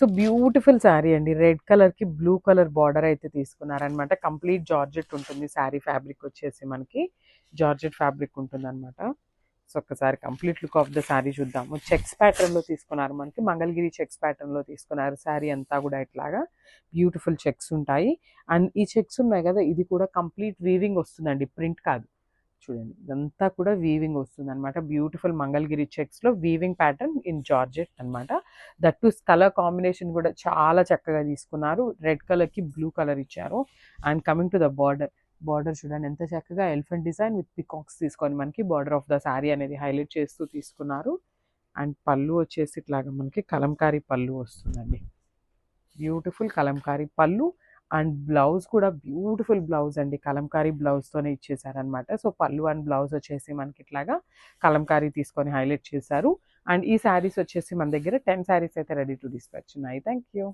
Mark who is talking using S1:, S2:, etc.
S1: So beautiful sari అండి. Red కలర్‌కి blue colour border అయితే తీసుకున్నారనమాట. కంప్లీట్ జార్జెట్ ఉంటుంది. శారీ ఫ్యాబ్రిక్ వచ్చేసి మనకి జార్జెట్ ఫ్యాబ్రిక్ ఉంటుందనమాట. సో ఒక్కసారి complete look of the sari చూద్దాము. చెక్స్ ప్యాటర్న్‌లో తీసుకున్నారు మనకి. మంగళగిరి చెక్స్ ప్యాటర్న్‌లో తీసుకున్నారు. శారీ అంతా కూడా ఇట్లాగా బ్యూటిఫుల్ చెక్స్ ఉంటాయి. అండ్ ఈ చెక్స్ ఉన్నాయి కదా, ఇది కూడా కంప్లీట్ వీవింగ్ వస్తుందండి, ప్రింట్ కాదు. చూడండి ఇదంతా కూడా వీవింగ్ వస్తుందనమాట. బ్యూటిఫుల్ మంగళగిరి చెక్స్‌లో వీవింగ్ ప్యాటర్న్ ఇన్ జార్జెట్ అనమాట. దట్ టు కలర్ కాంబినేషన్ కూడా చాలా చక్కగా తీసుకున్నారు. రెడ్ కలర్‌కి బ్లూ కలర్ ఇచ్చారు. And coming to the border, border చూడండి ఎంత చక్కగా ఎలిఫెంట్ డిజైన్ విత్ పికాక్స్ తీసుకొని మనకి బార్డర్ ఆఫ్ ద శారీ అనేది హైలైట్ చేస్తూ తీసుకున్నారు. అండ్ పళ్ళు వచ్చేసి ఇట్లాగా మనకి కలంకారీ పళ్ళు వస్తుందండి. బ్యూటిఫుల్ కలంకారీ పళ్ళు. అండ్ బ్లౌజ్ కూడా బ్యూటిఫుల్ బ్లౌజ్ అండి. కలంకారీ బ్లౌజ్‌తోనే ఇచ్చేసారనమాట. సో పళ్ళు అండ్ బ్లౌజ్ వచ్చేసి మనకి ఇట్లాగా కలంకారీ తీసుకొని హైలైట్ చేశారు. అండ్ ఈ శారీస్ వచ్చేసి మన దగ్గర 10 శారీస్ అయితే రెడీ టు డిస్పాచ్ ఉన్నాయి. Thank you.